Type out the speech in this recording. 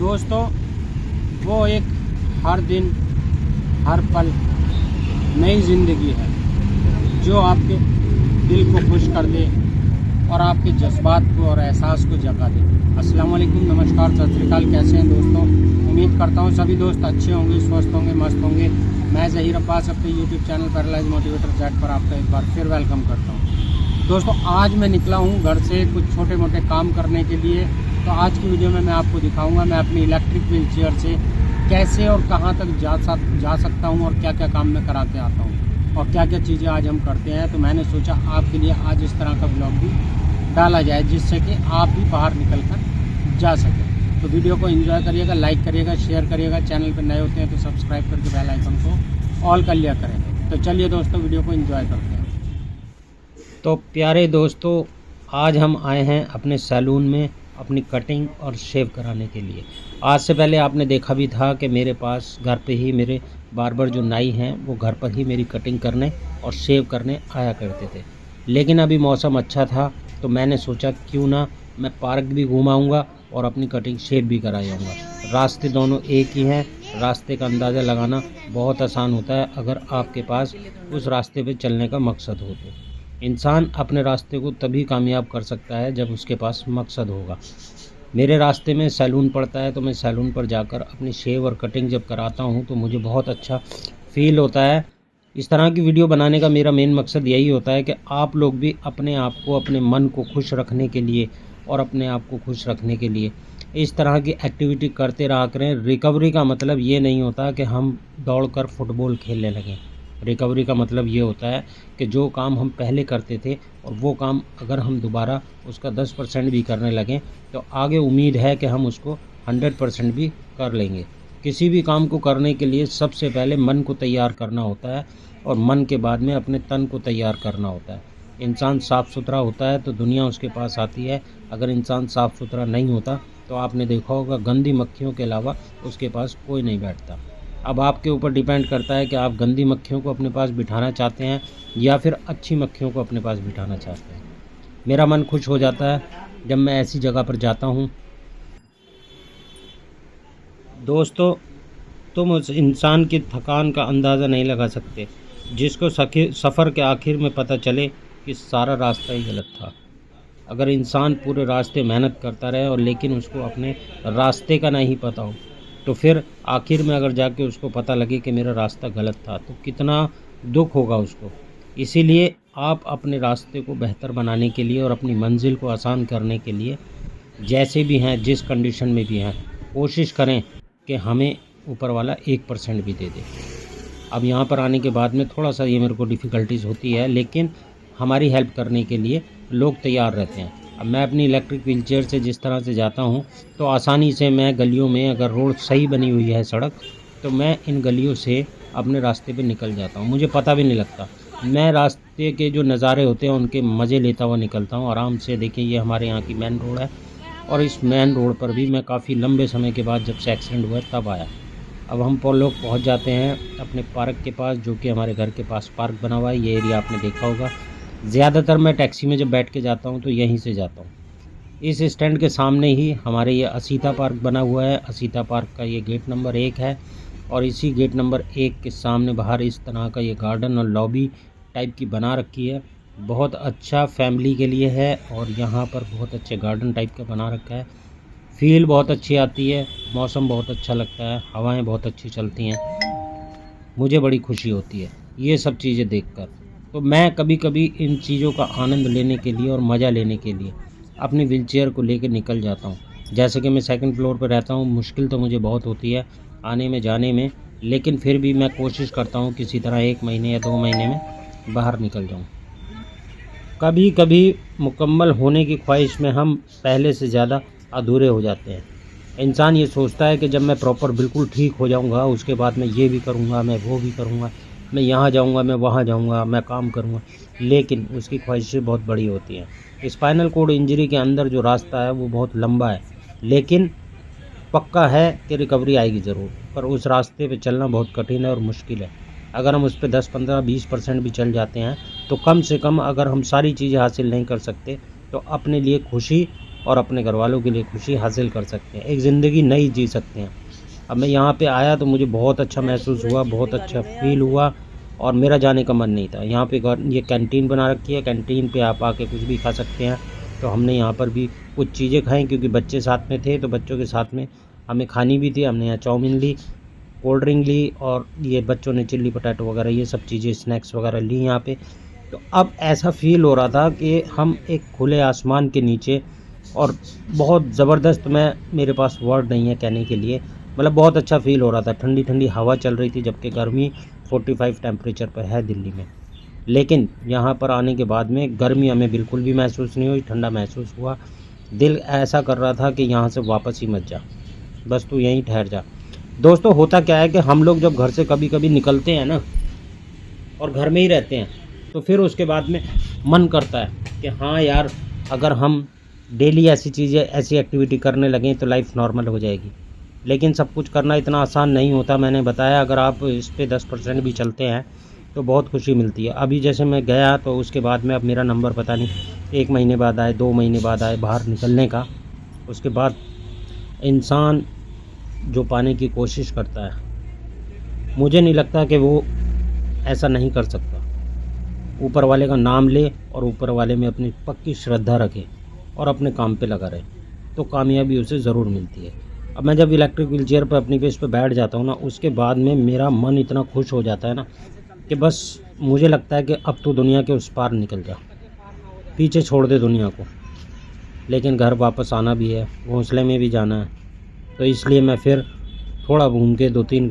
दोस्तों, वो एक हर दिन हर पल नई ज़िंदगी है जो आपके दिल को खुश कर दे और आपके जज्बात को और एहसास को जगा दे। अस्सलाम वालेकुम, नमस्कार, सत श्री अकाल। कैसे हैं दोस्तों? उम्मीद करता हूँ सभी दोस्त अच्छे होंगे, स्वस्थ होंगे, मस्त होंगे। मैं ज़हीर अब्बास अपने YouTube channel paralyse motivator chat पर आपका एक बार फिर वेलकम करता हूँ। दोस्तों, आज मैं निकला हूँ घर से कुछ छोटे मोटे काम करने के लिए। तो आज की वीडियो में मैं आपको दिखाऊंगा मैं अपनी इलेक्ट्रिक व्हील चेयर से कैसे और कहाँ तक जा सकता हूँ और क्या क्या काम मैं करा के आता हूँ और क्या क्या चीज़ें आज हम करते हैं। तो मैंने सोचा आपके लिए आज इस तरह का ब्लॉग भी डाला जाए जिससे कि आप भी बाहर निकल कर जा सकें। तो वीडियो को एंजॉय करिएगा, लाइक करिएगा, शेयर करिएगा। चैनल पर नए होते हैं तो सब्सक्राइब करके बेल आइकन को ऑल कर लिया करें। तो चलिए दोस्तों, वीडियो को एंजॉय करते हैं। तो प्यारे दोस्तों, आज हम आए हैं अपने सैलून में अपनी कटिंग और शेव कराने के लिए। आज से पहले आपने देखा भी था कि मेरे पास घर पे ही मेरे बार्बर जो नाई हैं वो घर पर ही मेरी कटिंग करने और शेव करने आया करते थे। लेकिन अभी मौसम अच्छा था तो मैंने सोचा क्यों ना मैं पार्क भी घुमाऊंगा और अपनी कटिंग शेव भी करा जाऊँगा। रास्ते दोनों एक ही हैं। रास्ते का अंदाज़ा लगाना बहुत आसान होता है अगर आपके पास उस रास्ते पे चलने का मकसद हो। तो इंसान अपने रास्ते को तभी कामयाब कर सकता है जब उसके पास मकसद होगा। मेरे रास्ते में सैलून पड़ता है तो मैं सैलून पर जाकर अपनी शेव और कटिंग जब कराता हूँ तो मुझे बहुत अच्छा फील होता है। इस तरह की वीडियो बनाने का मेरा मेन मकसद यही होता है कि आप लोग भी अपने आप को, अपने मन को खुश रखने के लिए और अपने आप को खुश रखने के लिए इस तरह की एक्टिविटी करते रहा करें। रिकवरी का मतलब ये नहीं होता कि हम दौड़कर फुटबॉल खेलने लगें। रिकवरी का मतलब ये होता है कि जो काम हम पहले करते थे और वो काम अगर हम दोबारा उसका 10% भी करने लगें तो आगे उम्मीद है कि हम उसको 100% भी कर लेंगे। किसी भी काम को करने के लिए सबसे पहले मन को तैयार करना होता है और मन के बाद में अपने तन को तैयार करना होता है। इंसान साफ़ सुथरा होता है तो दुनिया उसके पास आती है। अगर इंसान साफ़ सुथरा नहीं होता तो आपने देखा होगा गंदी मक्खियों के अलावा उसके पास कोई नहीं बैठता। अब आपके ऊपर डिपेंड करता है कि आप गंदी मक्खियों को अपने पास बिठाना चाहते हैं या फिर अच्छी मक्खियों को अपने पास बिठाना चाहते हैं। मेरा मन खुश हो जाता है जब मैं ऐसी जगह पर जाता हूँ। दोस्तों, तुम उस इंसान की थकान का अंदाज़ा नहीं लगा सकते जिसको सफ़र के आखिर में पता चले कि सारा रास्ता ही गलत था। अगर इंसान पूरे रास्ते मेहनत करता रहे और लेकिन उसको अपने रास्ते का नहीं पता हो तो फिर आखिर में अगर जाके उसको पता लगे कि मेरा रास्ता गलत था तो कितना दुख होगा उसको। इसीलिए आप अपने रास्ते को बेहतर बनाने के लिए और अपनी मंजिल को आसान करने के लिए जैसे भी हैं, जिस कंडीशन में भी हैं, कोशिश करें कि हमें ऊपर वाला 1% भी दे दे। अब यहाँ पर आने के बाद में थोड़ा सा ये मेरे को डिफ़िकल्टीज़ होती है लेकिन हमारी हेल्प करने के लिए लोग तैयार रहते हैं। अब मैं अपनी इलेक्ट्रिक व्हील चेयर से जिस तरह से जाता हूँ तो आसानी से मैं गलियों में, अगर रोड सही बनी हुई है सड़क, तो मैं इन गलियों से अपने रास्ते पे निकल जाता हूँ। मुझे पता भी नहीं लगता। मैं रास्ते के जो नज़ारे होते हैं उनके मज़े लेता हुआ निकलता हूँ आराम से। देखिए, ये हमारे यहाँ की मेन रोड है और इस मेन रोड पर भी मैं काफ़ी लंबे समय के बाद जब से एक्सीडेंट हुआ तब आया। अब हम लोग पहुँच जाते हैं अपने पार्क के पास, जो कि हमारे घर के पास पार्क बना हुआ है। ये एरिया आपने देखा होगा। ज़्यादातर मैं टैक्सी में जब बैठ के जाता हूँ तो यहीं से जाता हूँ। इस स्टैंड के सामने ही हमारे ये असीता पार्क बना हुआ है। असीता पार्क का ये गेट नंबर 1 है और इसी गेट नंबर 1 के सामने बाहर इस तरह का ये गार्डन और लॉबी टाइप की बना रखी है। बहुत अच्छा फैमिली के लिए है और यहाँ पर बहुत अच्छे गार्डन टाइप का बना रखा है। फील बहुत अच्छी आती है, मौसम बहुत अच्छा लगता है, हवाएं बहुत अच्छी चलती हैं। मुझे बड़ी खुशी होती है ये सब चीज़ें देखकर। तो मैं कभी कभी इन चीज़ों का आनंद लेने के लिए और मज़ा लेने के लिए अपनी व्हील चेयर को लेकर निकल जाता हूँ। जैसे कि मैं सेकंड फ्लोर पर रहता हूँ, मुश्किल तो मुझे बहुत होती है आने में जाने में, लेकिन फिर भी मैं कोशिश करता हूँ किसी तरह 1 महीने या 2 महीने में बाहर निकल जाऊँ। कभी कभी मुकम्मल होने की ख्वाहिश में हम पहले से ज़्यादा अधूरे हो जाते हैं। इंसान ये सोचता है कि जब मैं प्रॉपर बिल्कुल ठीक हो जाऊंगा उसके बाद मैं ये भी करूंगा, मैं वो भी करूंगा, मैं यहाँ जाऊंगा, मैं वहाँ जाऊंगा, मैं काम करूंगा, लेकिन उसकी ख्वाहिशें बहुत बड़ी होती हैं। स्पाइनल कोड इंजरी के अंदर जो रास्ता है वो बहुत लंबा है, लेकिन पक्का है कि रिकवरी आएगी ज़रूर। पर उस रास्ते पे चलना बहुत कठिन है और मुश्किल है। अगर हम उस पर 10, 15, 20% भी चल जाते हैं तो कम से कम, अगर हम सारी चीज़ें हासिल नहीं कर सकते तो अपने लिए खुशी और अपने घर वालों के लिए खुशी हासिल कर सकते हैं, एक ज़िंदगी नई जी सकते हैं। अब मैं यहाँ पे आया तो मुझे बहुत अच्छा महसूस हुआ, बहुत अच्छा फ़ील हुआ और मेरा जाने का मन नहीं था। यहाँ पे ये कैंटीन बना रखी है, कैंटीन पे आप आके कुछ भी खा सकते हैं। तो हमने यहाँ पर भी कुछ चीज़ें खाई क्योंकि बच्चे साथ में थे, तो बच्चों के साथ में हमें खानी भी थी। हमने यहाँ चाउमीन ली, कोल्ड ड्रिंक ली और ये बच्चों ने चिल्ली पोटैटो वगैरह ये सब चीज़ें स्नैक्स वगैरह ली यहाँ पे। तो अब ऐसा फ़ील हो रहा था कि हम एक खुले आसमान के नीचे और बहुत ज़बरदस्त, मेरे पास वर्ड नहीं है कहने के लिए, मतलब बहुत अच्छा फ़ील हो रहा था। ठंडी ठंडी हवा चल रही थी, जबकि गर्मी 45 टेम्परेचर पर है दिल्ली में। लेकिन यहाँ पर आने के बाद में गर्मी हमें बिल्कुल भी महसूस नहीं हुई, ठंडा महसूस हुआ। दिल ऐसा कर रहा था कि यहाँ से वापस ही मत जा, बस तू यहीं ठहर जा। दोस्तों होता क्या है कि हम लोग जब घर से कभी कभी निकलते हैं ना और घर में ही रहते हैं, तो फिर उसके बाद में मन करता है कि हाँ यार, अगर हम डेली ऐसी चीज़ें, ऐसी एक्टिविटी करने लगें तो लाइफ नॉर्मल हो जाएगी। लेकिन सब कुछ करना इतना आसान नहीं होता। मैंने बताया, अगर आप इस पे 10% भी चलते हैं तो बहुत खुशी मिलती है। अभी जैसे मैं गया तो उसके बाद में अब मेरा नंबर पता नहीं 1 महीने बाद आए, 2 महीने बाद आए बाहर निकलने का। उसके बाद इंसान जो पाने की कोशिश करता है, मुझे नहीं लगता कि वो ऐसा नहीं कर सकता। ऊपर वाले का नाम ले और ऊपर वाले में अपनी पक्की श्रद्धा रखे और अपने काम पे लगा रहे, तो कामयाबी उसे ज़रूर मिलती है। अब मैं जब इलेक्ट्रिक व्हील चेयर पर अपनी पे बैठ जाता हूँ ना, उसके बाद में मेरा मन इतना खुश हो जाता है ना कि बस मुझे लगता है कि अब तो दुनिया के उस पार निकल जा, पीछे छोड़ दे दुनिया को। लेकिन घर वापस आना भी है, घोंसले में भी जाना है, तो इसलिए मैं फिर थोड़ा घूम के 2-3